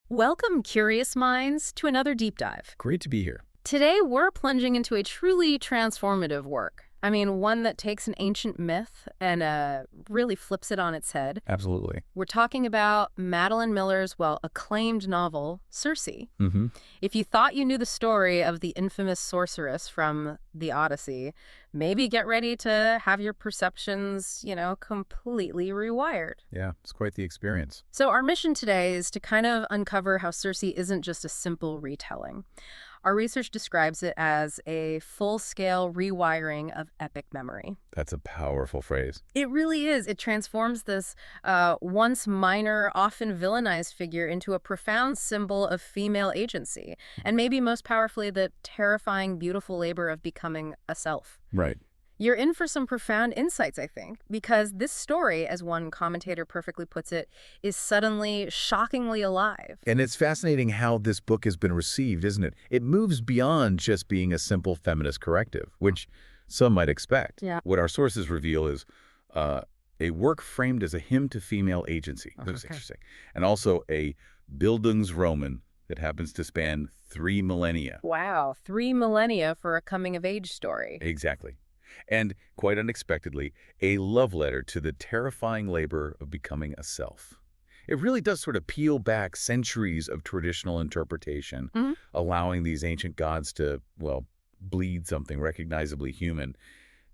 Welcome, curious minds, to another deep dive. Great to be here. Today, we're plunging into a truly transformative work. I mean, one that takes an ancient myth and really flips it on its head. Absolutely. We're talking about Madeline Miller's, acclaimed novel, Circe. Mm-hmm. If you thought you knew the story of the infamous sorceress from the Odyssey, maybe get ready to have your perceptions, completely rewired. Yeah, it's quite the experience. So our mission today is to kind of uncover how Circe isn't just a simple retelling. Our research describes it as a full-scale rewiring of epic memory. That's a powerful phrase. It really is. It transforms this once minor, often villainized figure into a profound symbol of female agency, and maybe most powerfully, the terrifying, beautiful labor of becoming a self. Right. You're in for some profound insights, I think, because this story, as one commentator perfectly puts it, is suddenly shockingly alive. And it's fascinating how this book has been received, isn't it? It moves beyond just being a simple feminist corrective, which some might expect. Yeah. What our sources reveal is a work framed as a hymn to female agency. That's interesting. And also a Bildungsroman that happens to span 3 millennia. Wow, 3 millennia for a coming-of-age story. Exactly. And, quite unexpectedly, a love letter to the terrifying labor of becoming a self. It really does sort of peel back centuries of traditional interpretation, allowing these ancient gods to, bleed something recognizably human.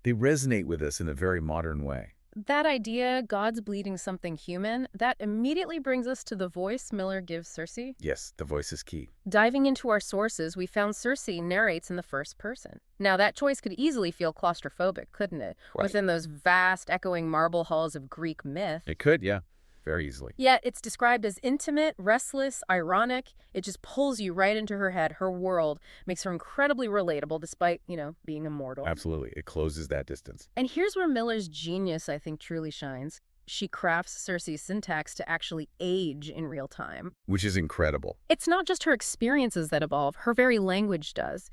They resonate with us in a very modern way. That idea, God's bleeding something human, that immediately brings us to the voice Miller gives Circe. Yes, the voice is key. Diving into our sources, we found Circe narrates in the first person. Now, that choice could easily feel claustrophobic, couldn't it? Right. Within those vast, echoing marble halls of Greek myth. It could, yeah. Very easily. Yet it's described as intimate, restless, ironic. It just pulls you right into her head, her world, makes her incredibly relatable despite, being immortal. Absolutely. It closes that distance. And here's where Miller's genius, I think, truly shines. She crafts Circe's syntax to actually age in real time. Which is incredible. It's not just her experiences that evolve, her very language does.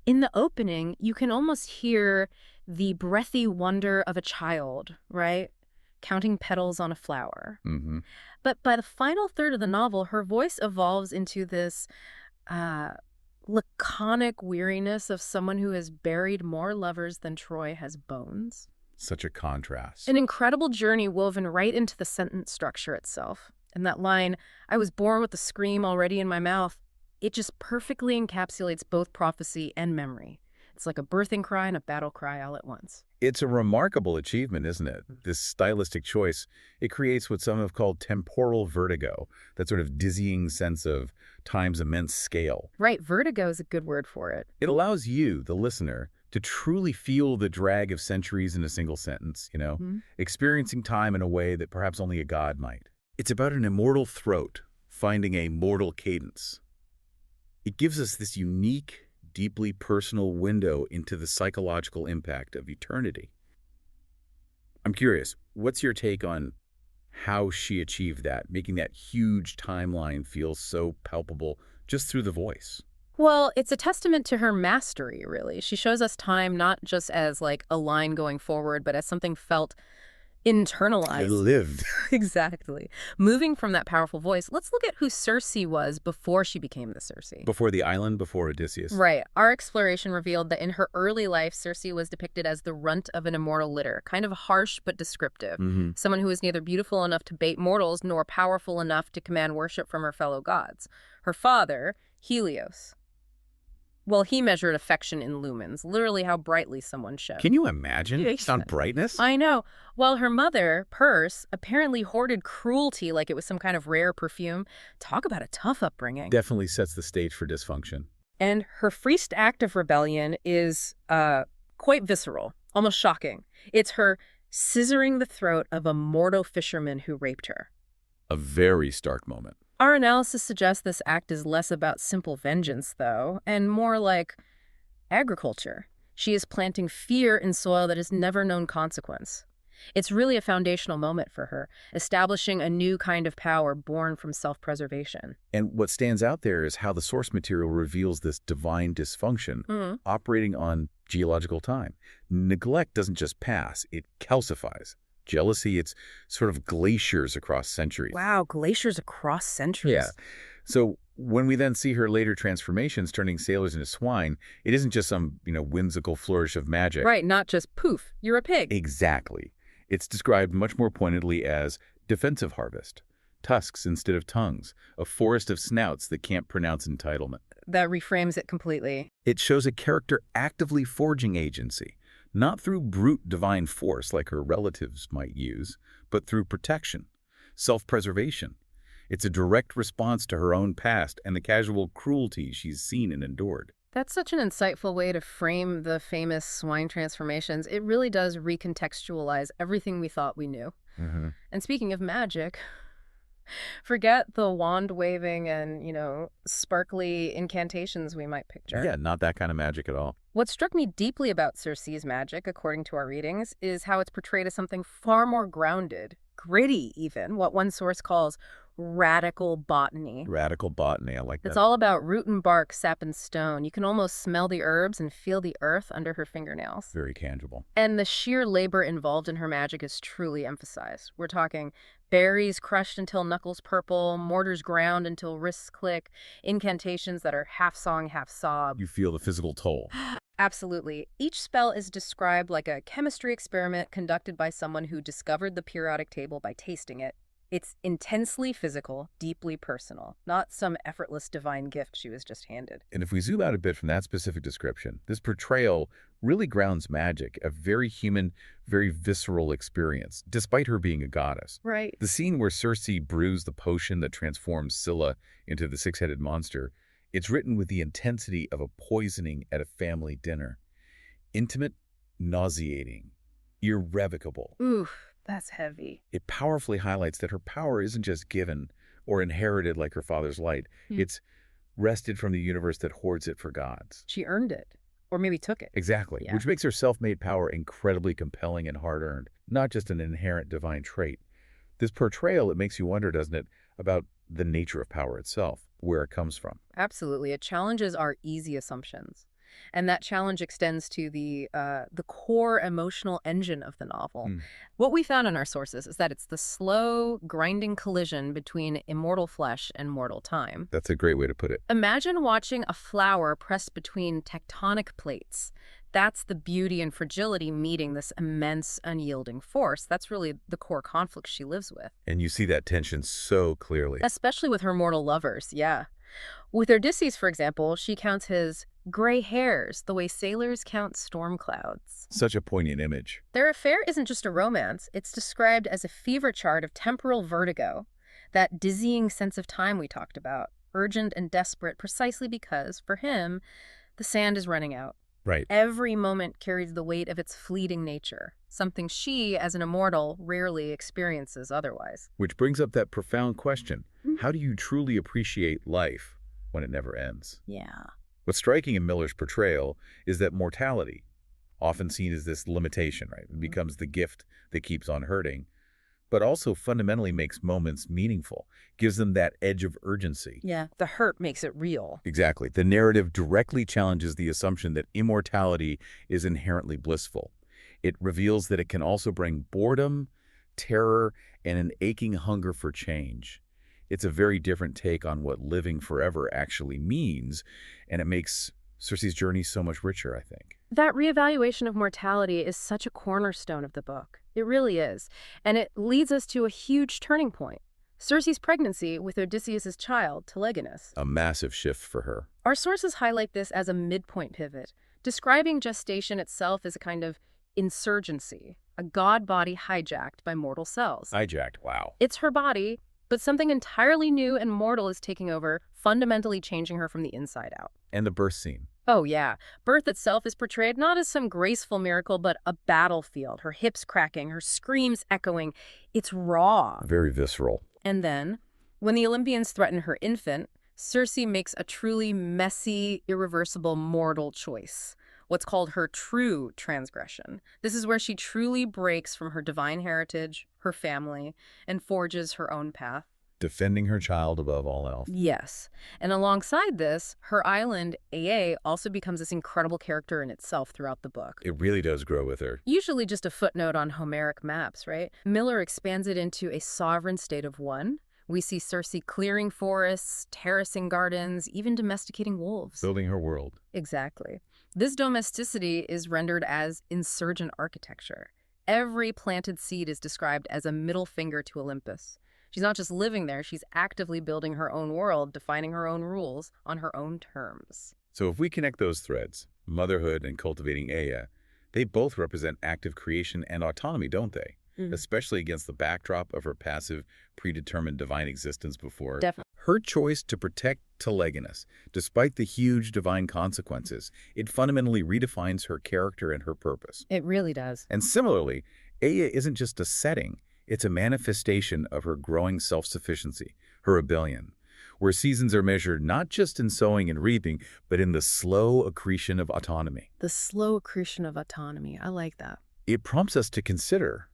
In the opening, you can almost hear the breathy wonder of a child, right? Counting petals on a flower. Mm-hmm. But by the final third of the novel, her voice evolves into this laconic weariness of someone who has buried more lovers than Troy has bones. Such a contrast. An incredible journey woven right into the sentence structure itself. And that line, "I was born with the scream already in my mouth," it just perfectly encapsulates both prophecy and memory. It's like a birthing cry and a battle cry all at once. It's a remarkable achievement, isn't it? This stylistic choice, it creates what some have called temporal vertigo, that sort of dizzying sense of time's immense scale. Right, vertigo is a good word for it. It allows you, the listener, to truly feel the drag of centuries in a single sentence, experiencing time in a way that perhaps only a god might. It's about an immortal throat finding a mortal cadence. It gives us this unique, deeply personal window into the psychological impact of eternity. I'm curious, what's your take on how she achieved that, making that huge timeline feel so palpable just through the voice? Well, it's a testament to her mastery, really. She shows us time not just as like a line going forward, but as something felt internalized. Lived. Exactly. Moving from that powerful voice, let's look at who Circe was before she became the Circe. Before the island, before Odysseus. Right. Our exploration revealed that in her early life, Circe was depicted as the runt of an immortal litter, kind of harsh but descriptive. Someone who was neither beautiful enough to bait mortals nor powerful enough to command worship from her fellow gods. Her father, Helios. Well, he measured affection in lumens, literally how brightly someone shone. Can you imagine? On brightness? I know. While her mother, Circe, apparently hoarded cruelty like it was some kind of rare perfume. Talk about a tough upbringing. Definitely sets the stage for dysfunction. And her first act of rebellion is quite visceral, almost shocking. It's her scissoring the throat of a mortal fisherman who raped her. A very stark moment. Our analysis suggests this act is less about simple vengeance, though, and more like agriculture. She is planting fear in soil that has never known consequence. It's really a foundational moment for her, establishing a new kind of power born from self-preservation. And what stands out there is how the source material reveals this divine dysfunction operating on geological time. Neglect doesn't just pass, it calcifies. Jealousy, it's sort of glaciers across centuries. Wow, glaciers across centuries. Yeah. So when we then see her later transformations turning sailors into swine, it isn't just some, whimsical flourish of magic. Right, not just poof, you're a pig. Exactly. It's described much more pointedly as defensive harvest, tusks instead of tongues, a forest of snouts that can't pronounce entitlement. That reframes it completely. It shows a character actively forging agency, not through brute divine force like her relatives might use, but through protection, self-preservation. It's a direct response to her own past and the casual cruelty she's seen and endured. That's such an insightful way to frame the famous swine transformations. It really does recontextualize everything we thought we knew. And speaking of magic, forget the wand-waving and, sparkly incantations we might picture. Yeah, not that kind of magic at all. What struck me deeply about Circe's magic, according to our readings, is how it's portrayed as something far more grounded, gritty even, what one source calls radical botany. Radical botany, I like that. It's all about root and bark, sap and stone. You can almost smell the herbs and feel the earth under her fingernails. Very tangible. And the sheer labor involved in her magic is truly emphasized. We're talking berries crushed until knuckles purple, mortars ground until wrists click, incantations that are half song, half sob. You feel the physical toll. Absolutely. Each spell is described like a chemistry experiment conducted by someone who discovered the periodic table by tasting it. It's intensely physical, deeply personal, not some effortless divine gift she was just handed. And if we zoom out a bit from that specific description, this portrayal really grounds magic, a very human, very visceral experience, despite her being a goddess. Right. The scene where Circe brews the potion that transforms Scylla into the six-headed monster, it's written with the intensity of a poisoning at a family dinner. Intimate, nauseating, irrevocable. Oof. That's heavy. It powerfully highlights that her power isn't just given or inherited like her father's light. It's wrested from the universe that hoards it for gods. She earned it. Or maybe took it. Exactly, Yeah. which makes her self-made power incredibly compelling and hard-earned, not just an inherent divine trait. This portrayal, it makes you wonder, doesn't it, about the nature of power itself, where it comes from. Absolutely. It challenges our easy assumptions. And that challenge extends to the core emotional engine of the novel. What we found in our sources is that it's the slow, grinding collision between immortal flesh and mortal time. That's a great way to put it. Imagine watching a flower pressed between tectonic plates. That's the beauty and fragility meeting this immense, unyielding force. That's really the core conflict she lives with. And you see that tension so clearly. Especially with her mortal lovers, yeah. With Odysseus, for example, she counts his gray hairs the way sailors count storm clouds. Such a poignant image. Their affair isn't just a romance. It's described as a fever chart of temporal vertigo, that dizzying sense of time we talked about, urgent and desperate precisely because, for him, the sand is running out. Right. Every moment carries the weight of its fleeting nature, something she, as an immortal, rarely experiences otherwise. Which brings up that profound question. How do you truly appreciate life when it never ends? Yeah. What's striking in Miller's portrayal is that mortality, often seen as this limitation, right, it becomes the gift that keeps on hurting, but also fundamentally makes moments meaningful, gives them that edge of urgency. Yeah. The hurt makes it real. Exactly. The narrative directly challenges the assumption that immortality is inherently blissful. It reveals that it can also bring boredom, terror, and an aching hunger for change. It's a very different take on what living forever actually means, and it makes Circe's journey so much richer, I think. That reevaluation of mortality is such a cornerstone of the book. It really is. And it leads us to a huge turning point. Circe's pregnancy with Odysseus' child, Telegonus. A massive shift for her. Our sources highlight this as a midpoint pivot, describing gestation itself as a kind of insurgency, a god body hijacked by mortal cells. Hijacked, wow. It's her body, but something entirely new and mortal is taking over, fundamentally changing her from the inside out. And the birth scene. Oh, yeah. Birth itself is portrayed not as some graceful miracle, but a battlefield. Her hips cracking, her screams echoing. It's raw. Very visceral. And then, when the Olympians threaten her infant, Circe makes a truly messy, irreversible, mortal choice. What's called her true transgression. This is where she truly breaks from her divine heritage, her family, and forges her own path. Defending her child above all else. Yes. And alongside this, her island, AA, also becomes this incredible character in itself throughout the book. It really does grow with her. Usually just a footnote on Homeric maps, right? Miller expands it into a sovereign state of one, We see Circe clearing forests, terracing gardens, even domesticating wolves. Building her world. Exactly. This domesticity is rendered as insurgent architecture. Every planted seed is described as a middle finger to Olympus. She's not just living there, she's actively building her own world, defining her own rules on her own terms. So if we connect those threads, motherhood and cultivating Ea, they both represent active creation and autonomy, don't they? Especially against the backdrop of her passive, predetermined divine existence before. Definitely. Her choice to protect Telegonus, despite the huge divine consequences, it fundamentally redefines her character and her purpose. It really does. And similarly, Ea isn't just a setting, it's a manifestation of her growing self-sufficiency, her rebellion, where seasons are measured not just in sowing and reaping, but in the slow accretion of autonomy. The slow accretion of autonomy. I like that. It prompts us to consider,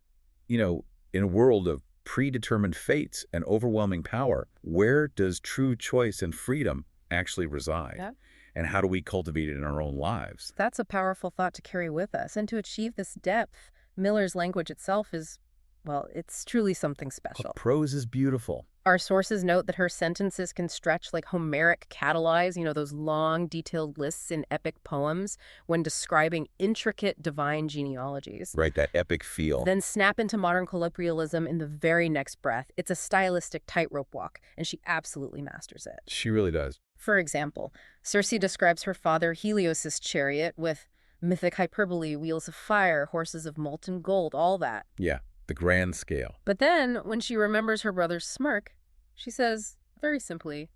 in a world of predetermined fates and overwhelming power, where does true choice and freedom actually reside? Yeah. And how do we cultivate it in our own lives? That's a powerful thought to carry with us. And to achieve this depth, Miller's language itself is, well, it's truly something special. Prose is beautiful. Our sources note that her sentences can stretch like Homeric catalogs, those long, detailed lists in epic poems when describing intricate divine genealogies. Right, that epic feel. Then snap into modern colloquialism in the very next breath. It's a stylistic tightrope walk, and she absolutely masters it. She really does. For example, Circe describes her father Helios' chariot with mythic hyperbole, wheels of fire, horses of molten gold, all that. Yeah. The grand scale. But then, when she remembers her brother's smirk, she says, very simply,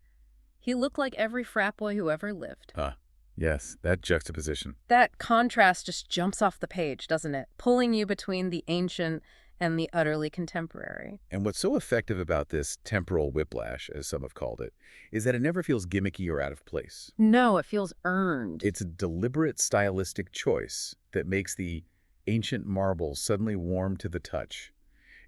he looked like every frat boy who ever lived. Yes, that juxtaposition. That contrast just jumps off the page, doesn't it? Pulling you between the ancient and the utterly contemporary. And what's so effective about this temporal whiplash, as some have called it, is that it never feels gimmicky or out of place. No, it feels earned. It's a deliberate stylistic choice that makes the ancient marble suddenly warm to the touch.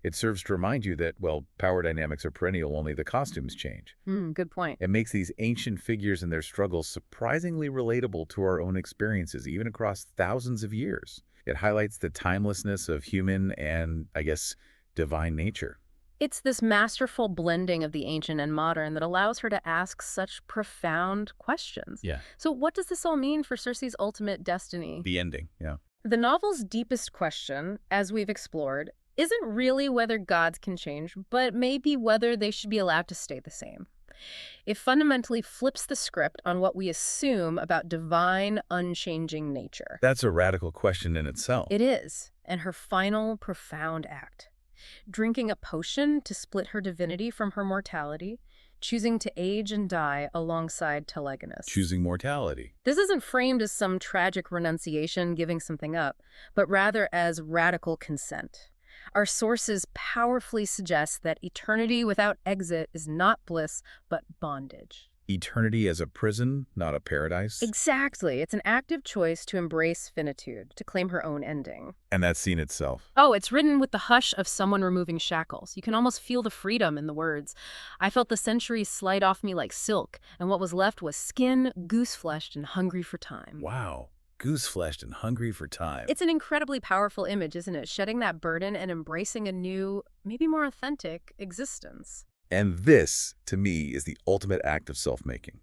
It serves to remind you that, well, power dynamics are perennial, only the costumes change. Good point. It makes these ancient figures and their struggles surprisingly relatable to our own experiences, even across thousands of years. It highlights the timelessness of human and, I guess, divine nature. It's this masterful blending of the ancient and modern that allows her to ask such profound questions. Yeah. So what does this all mean for Circe's ultimate destiny? The ending, yeah. The novel's deepest question, as we've explored, isn't really whether gods can change, but maybe whether they should be allowed to stay the same. It fundamentally flips the script on what we assume about divine, unchanging nature. That's a radical question in itself. It is, and her final, profound act. Drinking a potion to split her divinity from her mortality, choosing to age and die alongside Telegonus. Choosing mortality. This isn't framed as some tragic renunciation, giving something up, but rather as radical consent. Our sources powerfully suggest that eternity without exit is not bliss, but bondage. Eternity as a prison, not a paradise. Exactly. It's an active choice to embrace finitude, to claim her own ending. And that scene itself. Oh, it's written with the hush of someone removing shackles. You can almost feel the freedom in the words. I felt the centuries slide off me like silk, and what was left was skin, goose-fleshed, and hungry for time. Wow. Goose-fleshed and hungry for time. It's an incredibly powerful image, isn't it? Shedding that burden and embracing a new, maybe more authentic existence. And this, to me, is the ultimate act of self-making.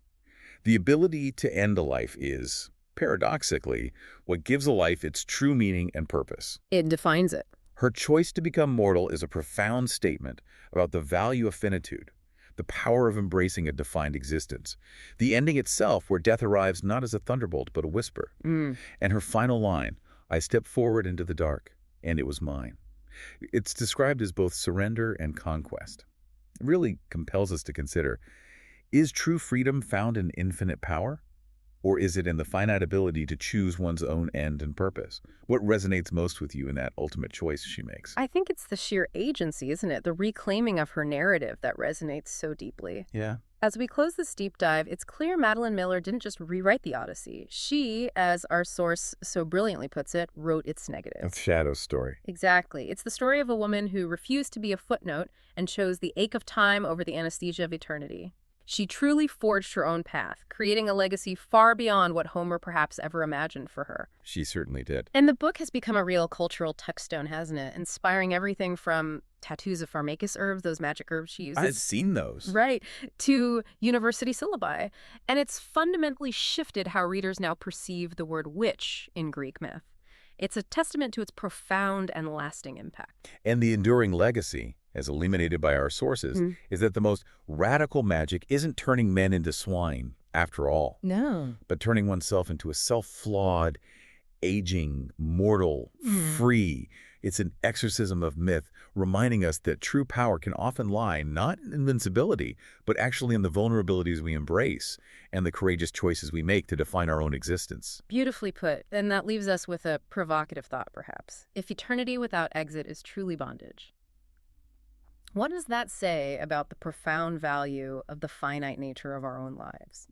The ability to end a life is, paradoxically, what gives a life its true meaning and purpose. It defines it. Her choice to become mortal is a profound statement about the value of finitude, the power of embracing a defined existence. The ending itself, where death arrives not as a thunderbolt, but a whisper. And her final line, I stepped forward into the dark, and it was mine. It's described as both surrender and conquest. It really compels us to consider, is true freedom found in infinite power? Or is it in the finite ability to choose one's own end and purpose? What resonates most with you in that ultimate choice she makes? I think it's the sheer agency, isn't it? The reclaiming of her narrative that resonates so deeply. Yeah. As we close this deep dive, it's clear Madeline Miller didn't just rewrite the Odyssey. She, as our source so brilliantly puts it, wrote its negative. A shadow story. Exactly. It's the story of a woman who refused to be a footnote and chose the ache of time over the anesthesia of eternity. She truly forged her own path, creating a legacy far beyond what Homer perhaps ever imagined for her. She certainly did. And the book has become a real cultural touchstone, hasn't it? Inspiring everything from tattoos of Pharmacus herbs, those magic herbs she uses. I've seen those. Right, to university syllabi. And it's fundamentally shifted how readers now perceive the word witch in Greek myth. It's a testament to its profound and lasting impact. And the enduring legacy, as illuminated by our sources, is that the most radical magic isn't turning men into swine, after all. No. But turning oneself into a self-flawed, aging, mortal, free. It's an exorcism of myth, reminding us that true power can often lie not in invincibility, but actually in the vulnerabilities we embrace and the courageous choices we make to define our own existence. Beautifully put. And that leaves us with a provocative thought, perhaps. If eternity without exit is truly bondage, what does that say about the profound value of the finite nature of our own lives?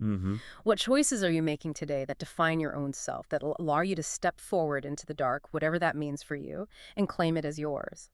What choices are you making today that define your own self, that allow you to step forward into the dark, whatever that means for you, and claim it as yours?